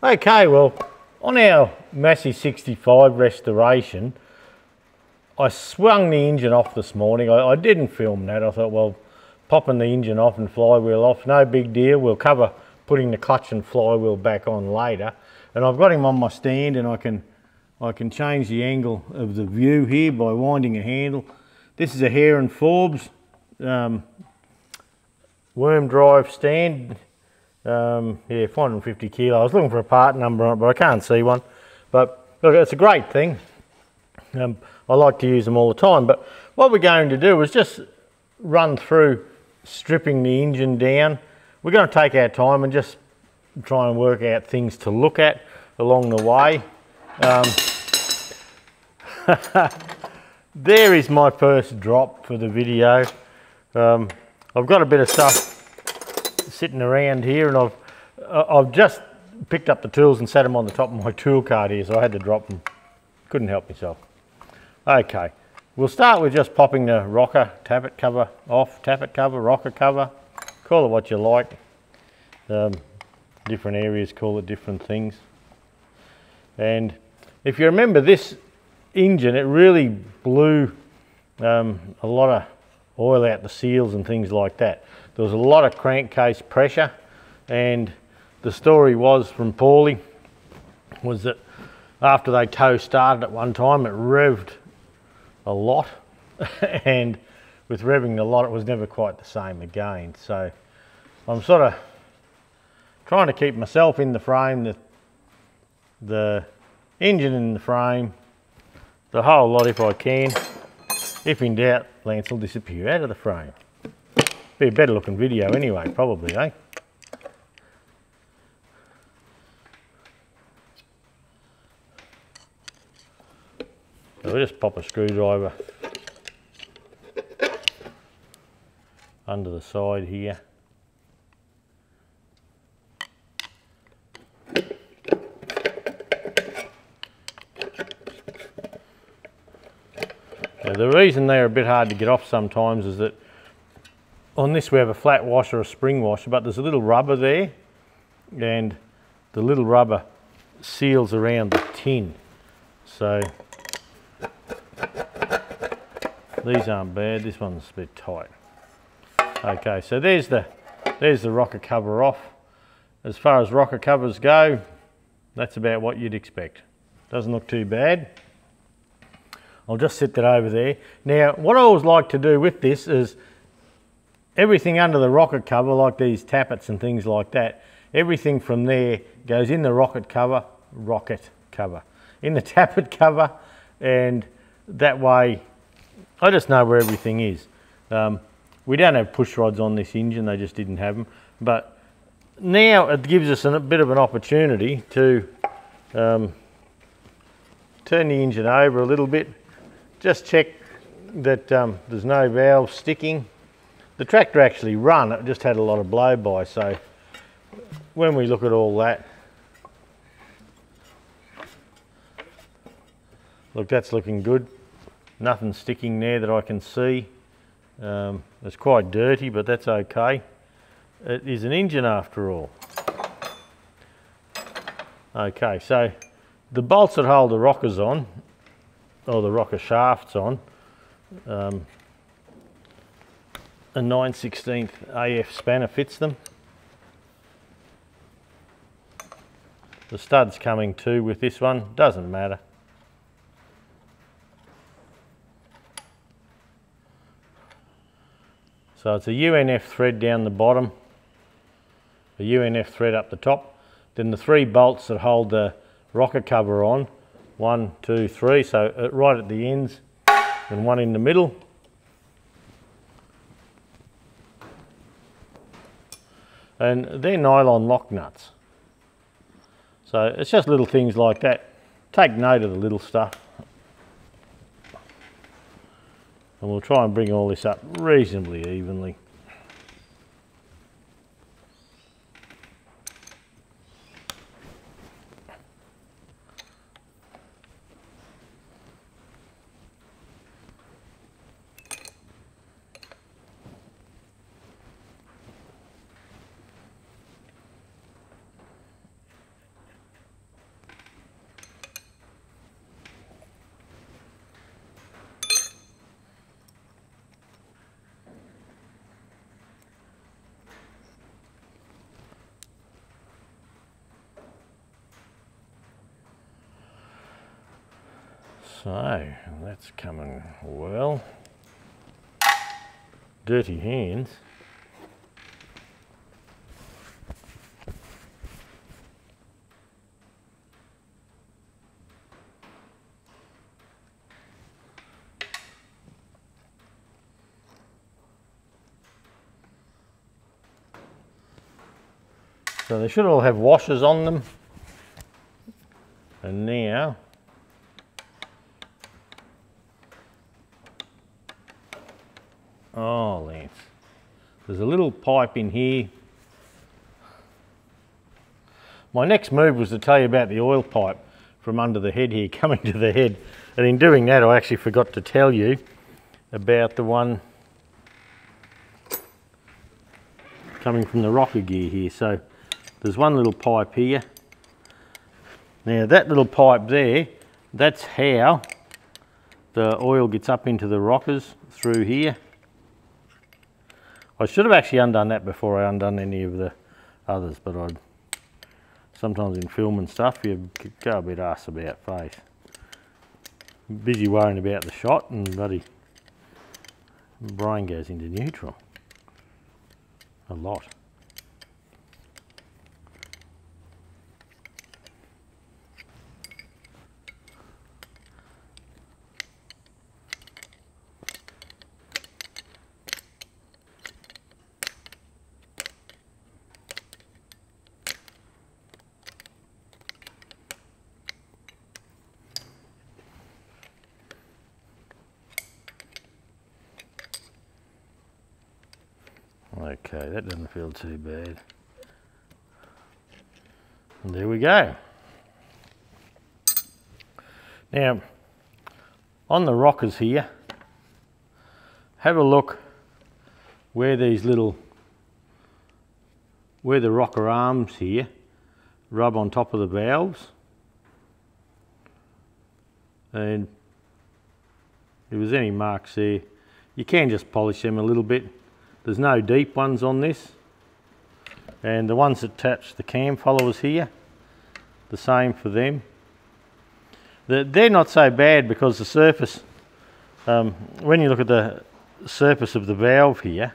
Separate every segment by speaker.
Speaker 1: Okay, well, on our Massey 65 restoration, I swung the engine off this morning. I didn't film that. I thought, well, popping the engine off and flywheel off, no big deal. We'll cover putting the clutch and flywheel back on later. And I've got him on my stand, and I can change the angle of the view here by winding a handle. This is a Hare and Forbes worm drive stand. Yeah, 450 kilo. I was looking for a part number on it, but I can't see one. But look, it's a great thing. I like to use them all the time. But what we're going to do is just run through stripping the engine down. We're going to take our time and just try and work out things to look at along the way. There is my first drop for the video. I've got a bit of stuff sitting around here, and I've just picked up the tools and sat them on the top of my tool cart here, so I had to drop them. Couldn't help myself. Okay, we'll start with just popping the rocker tappet cover off. Tappet cover, rocker cover, call it what you like. Different areas call it different things. And if you remember this engine, it really blew a lot of oil out the seals and things like that. There was a lot of crankcase pressure, and the story was from Paulie was that after they tow started at one time, it revved a lot, and with revving a lot, it was never quite the same again. So I'm sort of trying to keep myself in the frame, the engine in the frame, the whole lot if I can. If in doubt, Lance will disappear out of the frame. Be a better looking video anyway, probably, eh? So we'll just pop a screwdriver under the side here. Now, the reason they're a bit hard to get off sometimes is that on this we have a flat wash or a spring washer, but there's a little rubber there, and the little rubber seals around the tin. So these aren't bad, this one's a bit tight. Okay, so there's the rocker cover off. As far as rocker covers go, that's about what you'd expect. Doesn't look too bad. I'll just sit that over there. Now, what I always like to do with this is everything under the rocket cover, like these tappets and things like that, everything from there goes in the rocket cover, in the tappet cover, and that way I just know where everything is. We don't have push rods on this engine, they just didn't have them, but now it gives us a bit of an opportunity to turn the engine over a little bit, just check that there's no valve sticking. The tractor actually run, it just had a lot of blow-by, so when we look at all that, look, that's looking good. Nothing sticking there that I can see. It's quite dirty, but that's okay. It is an engine after all. Okay, so the bolts that hold the rockers on, or the rocker shafts on, a 9/16 AF spanner fits them. The stud's coming too with this one, doesn't matter. So it's a UNF thread down the bottom, a UNF thread up the top, then the 3 bolts that hold the rocker cover on, 1, 2, 3, so right at the ends, and 1 in the middle. And they're nylon lock nuts. So it's just little things like that. Take note of the little stuff. And we'll try and bring all this up reasonably evenly. So that's coming well. Dirty hands. So they should all have washers on them. And now, oh Lance, there's a little pipe in here. My next move was to tell you about the oil pipe from under the head here coming to the head, and in doing that I actually forgot to tell you about the one coming from the rocker gear here. So there's one little pipe here. Now that little pipe there, that's how the oil gets up into the rockers through here. I should have actually undone that before I undone any of the others, but sometimes in film and stuff you go a bit arse about face. Busy worrying about the shot and bloody brain goes into neutral a lot. Okay, that doesn't feel too bad. And there we go. Now, on the rockers here, have a look where these where the rocker arms here rub on top of the valves. And if there's any marks there, you can just polish them a little bit. There's no deep ones on this, and the ones that attach the cam followers here, the same for them. They're not so bad because the surface, when you look at the surface of the valve here,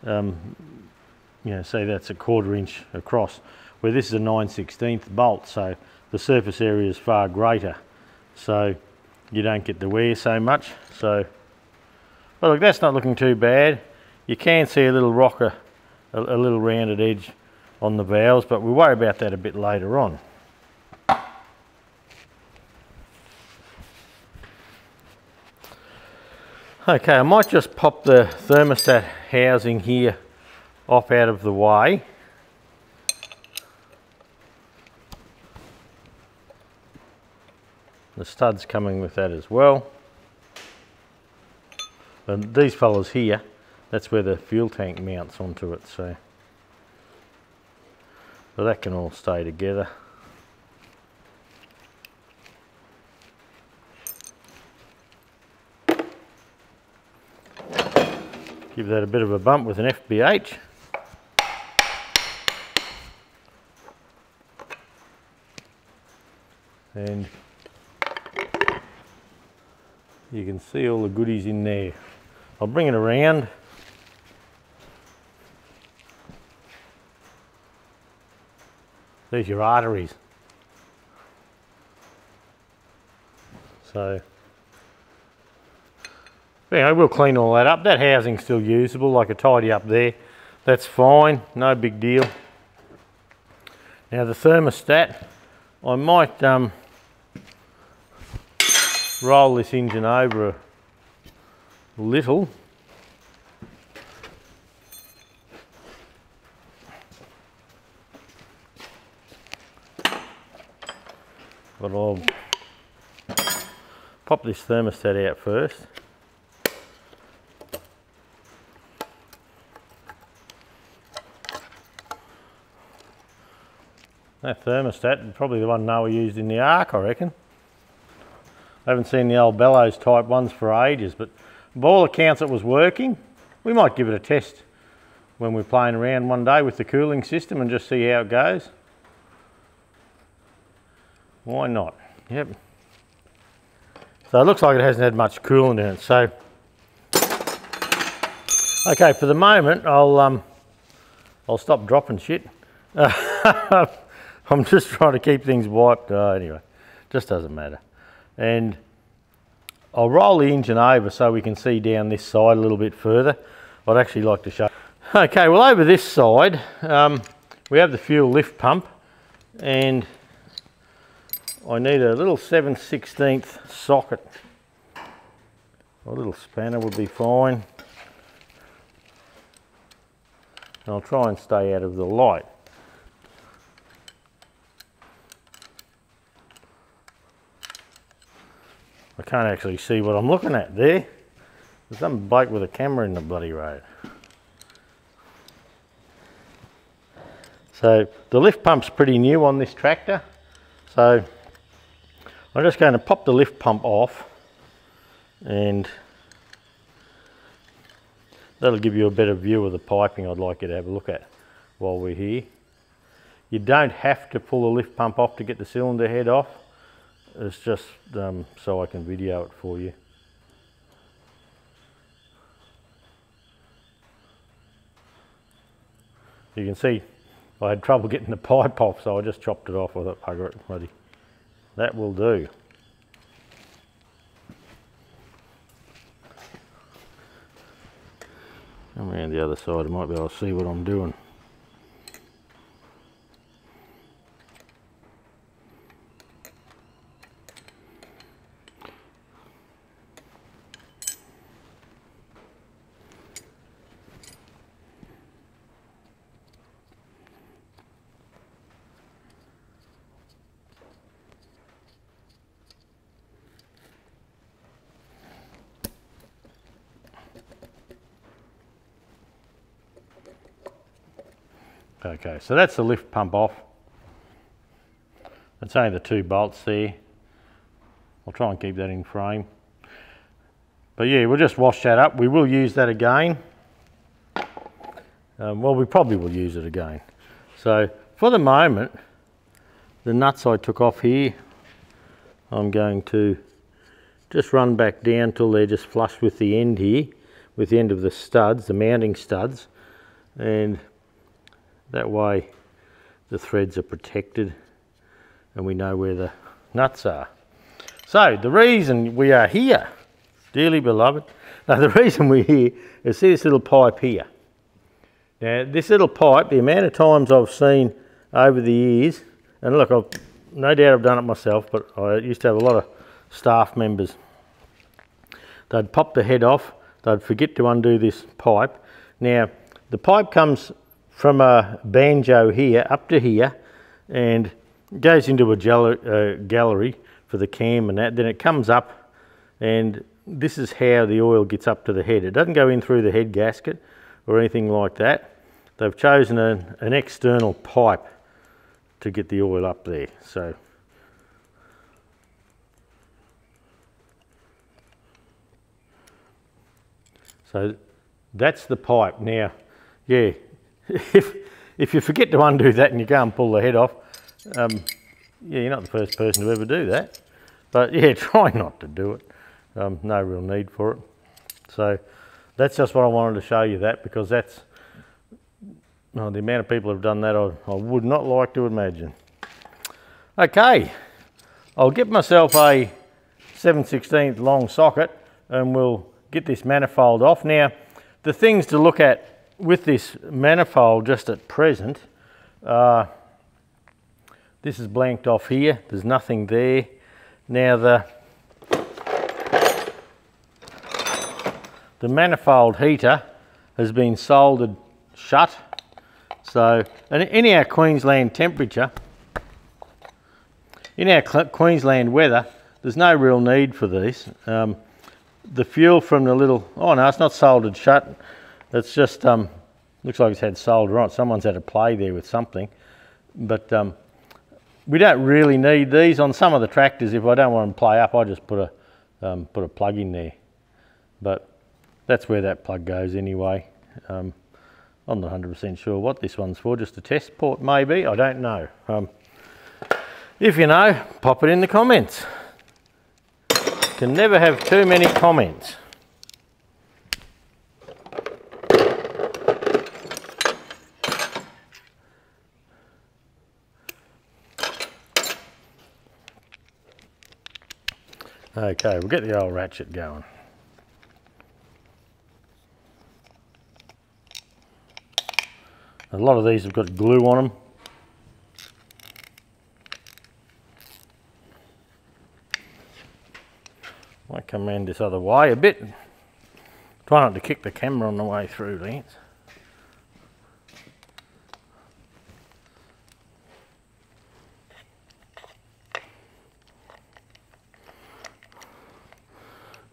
Speaker 1: you know, say that's a 1/4 inch across, where this is a 9/16 bolt, so the surface area is far greater, so you don't get the wear so much. So, but look, that's not looking too bad. You can see a little rocker, a little rounded edge on the valves, but we'll worry about that a bit later on. Okay, I might just pop the thermostat housing here off out of the way. The stud's coming with that as well. And these fellas here, that's where the fuel tank mounts onto it, so that can all stay together. Give that a bit of a bump with an FBH. And you can see all the goodies in there. I'll bring it around. There's your arteries. So, anyway, we'll clean all that up. That housing's still usable, like a tidy up there. That's fine, no big deal. Now the thermostat, I might roll this engine over a little. But I'll pop this thermostat out first. That thermostat is probably the one Noah used in the Ark, I reckon. I haven't seen the old bellows type ones for ages, but by all accounts it was working. We might give it a test when we're playing around one day with the cooling system and just see how it goes. Why not? Yep. So it looks like it hasn't had much coolant in it. So, okay, for the moment, I'll stop dropping shit. I'm just trying to keep things wiped. Anyway, just doesn't matter. And I'll roll the engine over so we can see down this side a little bit further. I'd actually like to show. Okay, well, over this side, we have the fuel lift pump, and I need a little 7/16 socket. A little spanner would be fine. I'll try and stay out of the light. I can't actually see what I'm looking at there. There's some bloke with a camera in the bloody road. So the lift pump's pretty new on this tractor. So I'm just going to pop the lift pump off, and that'll give you a better view of the piping I'd like you to have a look at while we're here. You don't have to pull the lift pump off to get the cylinder head off. It's just so I can video it for you. You can see I had trouble getting the pipe off, so I just chopped it off with a bugger it, buddy. That will do. Come around the other side, I might be able to see what I'm doing. Okay, so that's the lift pump off. It's only the 2 bolts there. I'll try and keep that in frame. But yeah, we'll just wash that up. We will use that again. Well, we probably will use it again. So for the moment, the nuts I took off here, I'm going to just run back down till they're just flush with the end here, with the end of the studs, the mounting studs, and that way the threads are protected and we know where the nuts are. So the reason we are here, dearly beloved, the reason we're here is see this little pipe here. Now this little pipe, the amount of times I've seen over the years, and look, no doubt I've done it myself, but I used to have a lot of staff members. They'd pop the head off, they'd forget to undo this pipe. Now the pipe comes from a banjo here up to here and goes into a gallery for the cam and that. Then it comes up, and this is how the oil gets up to the head. It doesn't go in through the head gasket or anything like that. They've chosen an external pipe to get the oil up there. So that's the pipe. Now, yeah, if you forget to undo that and you go and pull the head off, yeah, you're not the first person to ever do that. But yeah, try not to do it. No real need for it. So that's just what I wanted to show you that, because that's the amount of people who have done that, I would not like to imagine. Okay, I'll get myself a 7/16 long socket and we'll get this manifold off. Now, the things to look at with this manifold just at present, this is blanked off here, there's nothing there. Now the manifold heater has been soldered shut. So, and in our Queensland temperature, in our Queensland weather, there's no real need for these. The fuel from the little, oh no, it's not soldered shut. It's just, looks like it's had solder on it. Someone's had a play there with something. But we don't really need these. On some of the tractors, if I don't want them to play up, I just put a plug in there. But that's where that plug goes anyway. I'm not 100% sure what this one's for, just a test port maybe, I don't know. If you know, pop it in the comments. can never have too many comments. Okay, we'll get the old ratchet going. A lot of these have got glue on them. Might come around this other way a bit. Try not to kick the camera on the way through, Lance.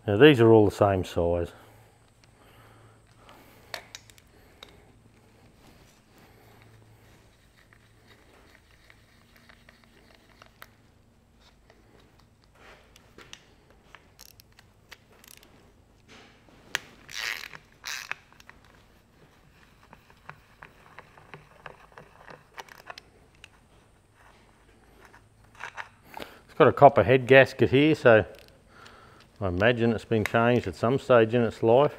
Speaker 1: Now these are all the same size. It's got a copper head gasket here, so I imagine it's been changed at some stage in its life.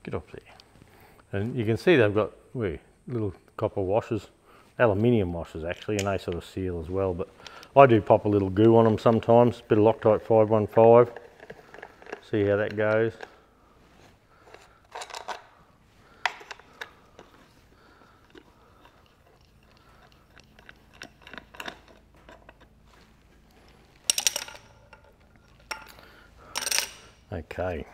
Speaker 1: Get up there. And you can see they've got little copper washers, aluminium washers actually, and they sort of seal as well. But I do pop a little goo on them sometimes, bit of Loctite 515. See how that goes. Okay.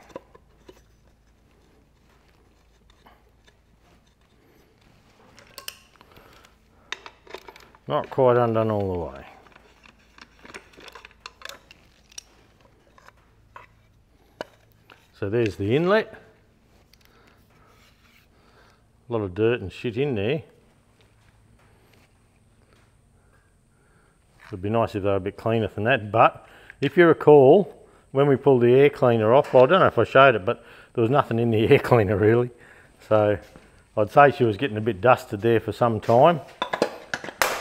Speaker 1: Not quite undone all the way. So there's the inlet. A lot of dirt and shit in there. It'd be nice if they were a bit cleaner than that, but if you recall, when we pulled the air cleaner off, well, I don't know if I showed it, but there was nothing in the air cleaner really. So I'd say she was getting a bit dusted there for some time.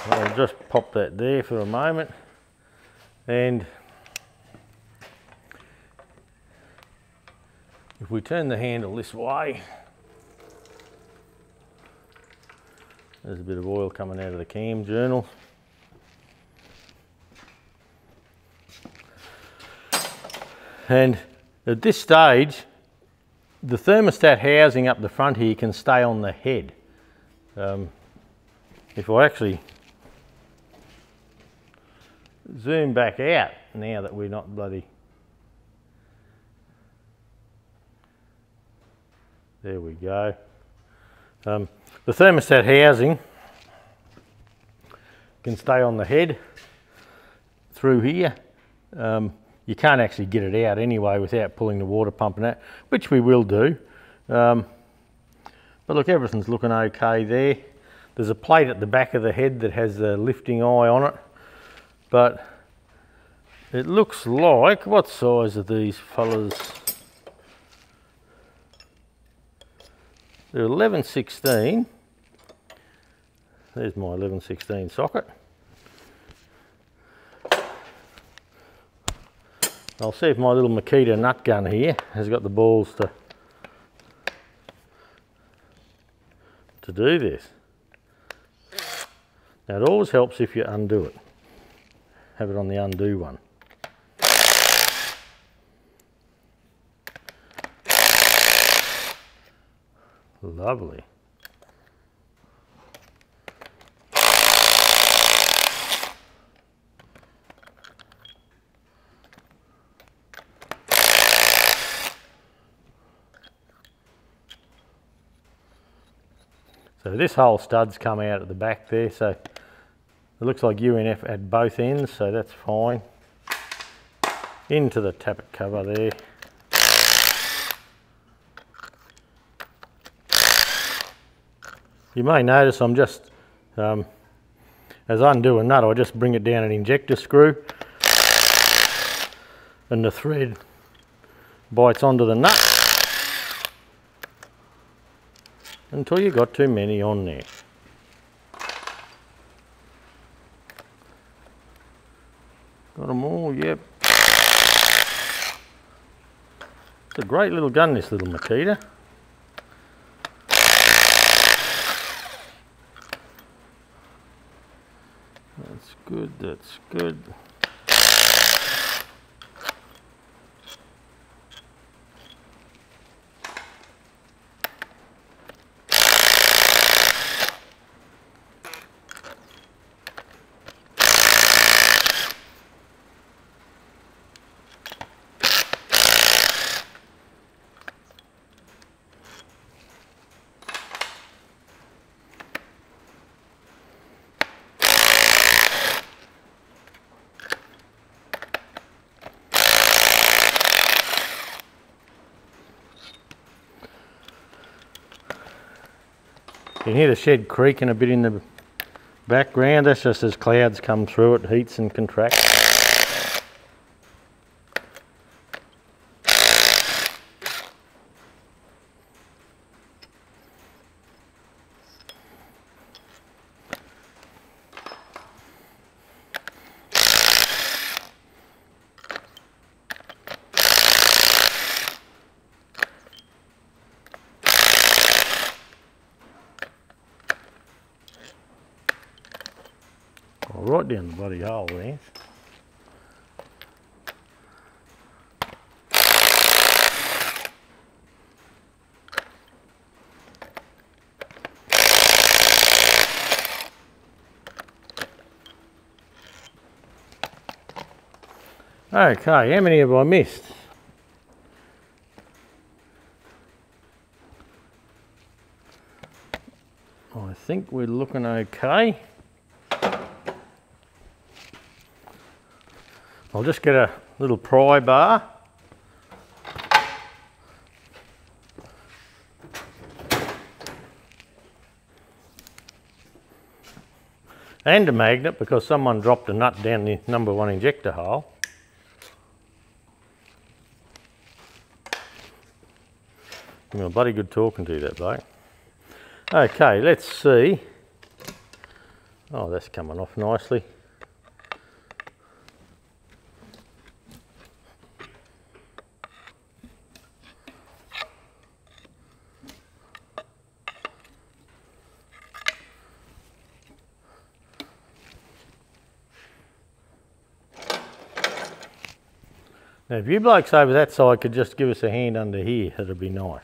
Speaker 1: I'll just pop that there for a moment, and if we turn the handle this way, there's a bit of oil coming out of the cam journal. And at this stage, the thermostat housing up the front here can stay on the head. If I actually zoom back out now that we're not bloody... There we go. The thermostat housing can stay on the head through here. You can't actually get it out anyway without pulling the water pump and that, which we will do. But look, everything's looking okay there. There's a plate at the back of the head that has the lifting eye on it. But it looks like, what size are these fellas? They're 11/16. There's my 11/16 socket. I'll see if my little Makita nut gun here has got the balls to do this. Now it always helps if you undo it. Have it on the undo one. Lovely. So this whole stud's come out at the back there, so it looks like UNF at both ends, so that's fine. Into the tappet cover there. You may notice I'm just, as I undo a nut, I just bring it down an injector screw and the thread bites onto the nut until you've got too many on there. Got them all, yep. It's a great little gun, this little Makita. That's good, that's good. You can hear the shed creaking a bit in the background. That's just as clouds come through, it heats and contracts. Right down the bloody hole there. Okay, how many have I missed? I think we're looking okay. I'll just get a little pry bar. And a magnet because someone dropped a nut down the #1 injector hole. Well, bloody good talking to that bloke. Okay, let's see. Oh, that's coming off nicely. Now, if you blokes over that side could just give us a hand under here, that'd be nice.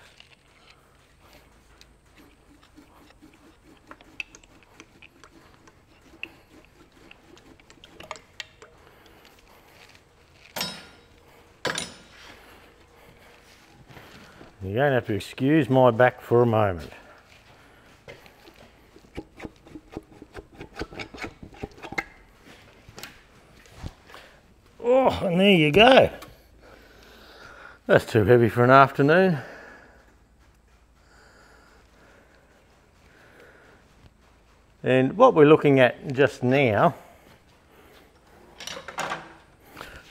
Speaker 1: You're going to have to excuse my back for a moment. Oh, and there you go. That's too heavy for an afternoon. And what we're looking at just now,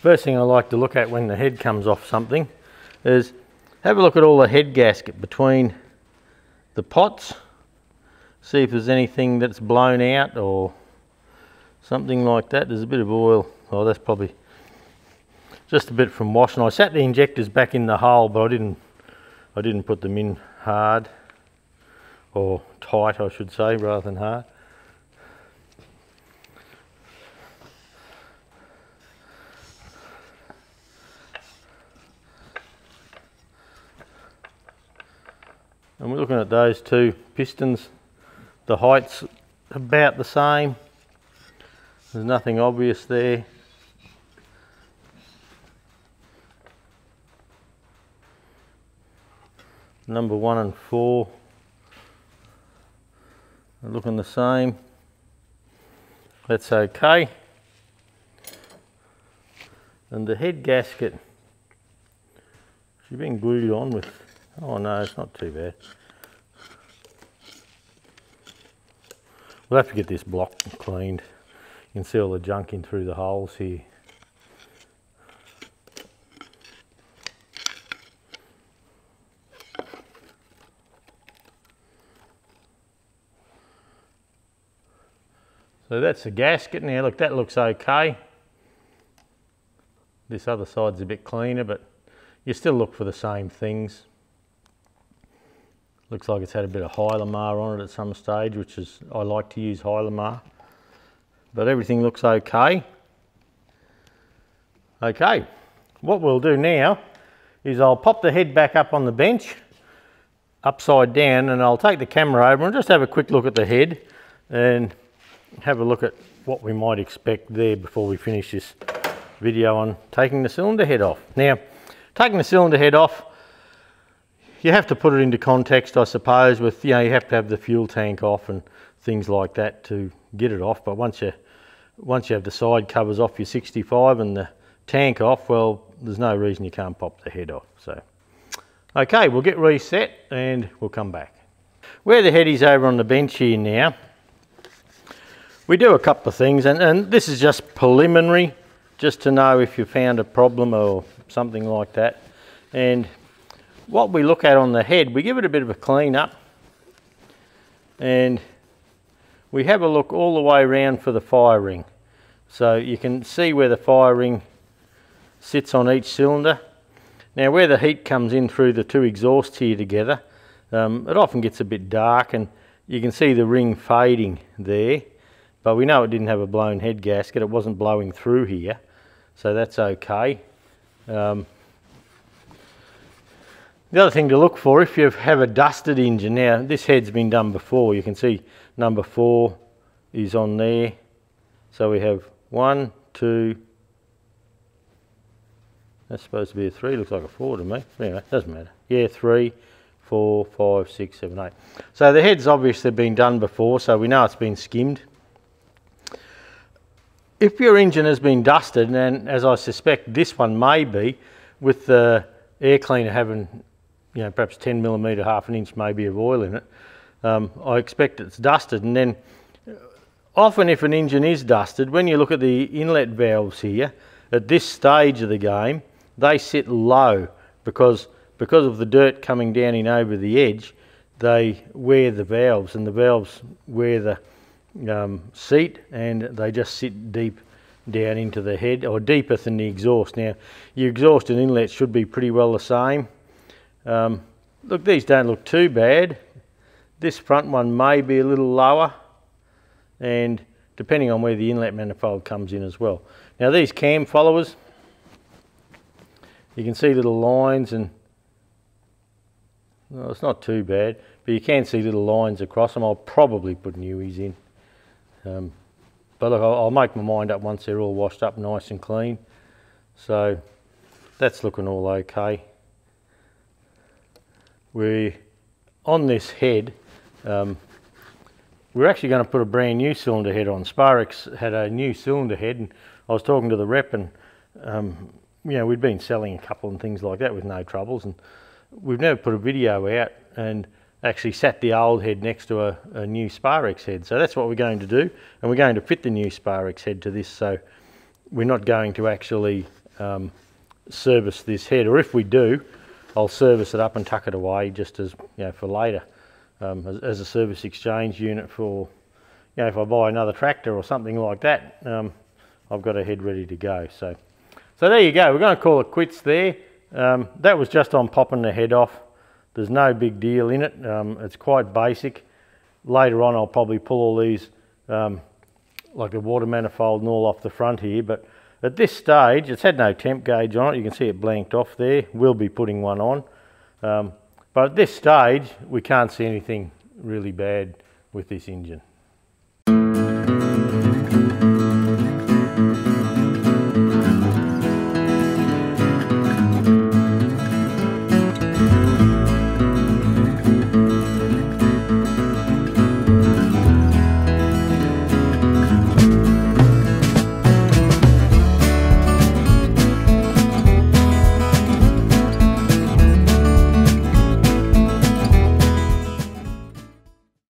Speaker 1: first thing I like to look at when the head comes off something is have a look at all the head gasket between the pots, see if there's anything that's blown out or something like that. There's a bit of oil. Oh, that's probably just a bit from washing. I sat the injectors back in the hole, but I didn't put them in hard, or tight I should say, rather than hard. And we're looking at those two pistons. The height's about the same. There's nothing obvious there. #1 and 4 are looking the same. That's okay. And the head gasket, she's been glued on with, oh no, it's not too bad. We'll have to get this block cleaned. You can see all the junk in through the holes here. So that's the gasket. Now look, that looks okay. This other side's a bit cleaner, but you still look for the same things. Looks like it's had a bit of Hylamar on it at some stage, which is, I like to use Hylamar. But everything looks okay. Okay, what we'll do now is I'll pop the head back up on the bench, upside down, and I'll take the camera over and just have a quick look at the head and have a look at what we might expect there before we finish this video on taking the cylinder head off. Now, taking the cylinder head off, you have to put it into context, I suppose, with, you know, you have to have the fuel tank off and things like that to get it off. But once you have the side covers off your 65 and the tank off, well, there's no reason you can't pop the head off. So, okay, we'll get reset and we'll come back. Where the head is over on the bench here now, we do a couple of things, and this is just preliminary, just to know if you found a problem or something like that. And what we look at on the head, we give it a bit of a clean up, and we have a look all the way around for the fire ring. So you can see where the fire ring sits on each cylinder. Now where the heat comes in through the two exhausts here together, it often gets a bit dark, and you can see the ring fading there. But we know it didn't have a blown head gasket, it wasn't blowing through here, so that's okay. The other thing to look for, if you have a dusted engine, now this head's been done before, you can see number 4 is on there. So we have 1, 2, that's supposed to be a 3, looks like a 4 to me. Anyway, doesn't matter. Yeah, 3, 4, 5, 6, 7, 8. So the head's obviously been done before, so we know it's been skimmed. If your engine has been dusted, and as I suspect this one may be, with the air cleaner having, you know, perhaps 10mm, half an inch maybe of oil in it, I expect it's dusted. And then often if an engine is dusted, when you look at the inlet valves here, at this stage of the game, they sit low because of the dirt coming down in over the edge, they wear the valves, and the valves wear the seat, and they just sit deep down into the head, or deeper than the exhaust. Now your exhaust and inlet should be pretty well the same. Look, these don't look too bad. This front one may be a little lower, and depending on where the inlet manifold comes in as well. Now these cam followers, you can see little lines, and well, it's not too bad, but you can see little lines across them. I'll probably put newies in. But look, I'll make my mind up once they're all washed up nice and clean. So that's looking all okay. We're on this head, we're actually going to put a brand new cylinder head on. Sparex had a new cylinder head, and I was talking to the rep, and you know, we'd been selling a couple and things like that with no troubles, and we've never put a video out and actually sat the old head next to a new Sparex head. So that's what we're going to do, and we're going to fit the new Sparex head to this, so we're not going to actually service this head, or if we do, I'll service it up and tuck it away just as, you know, for later, as a service exchange unit for, you know, if I buy another tractor or something like that, I've got a head ready to go. So there you go, we're going to call it quits there. That was just on popping the head off. There's no big deal in it. It's quite basic. Later on I'll probably pull all these, like the water manifold and all off the front here, but at this stage it's had no temp gauge on it. You can see it blanked off there. We'll be putting one on. But at this stage we can't see anything really bad with this engine.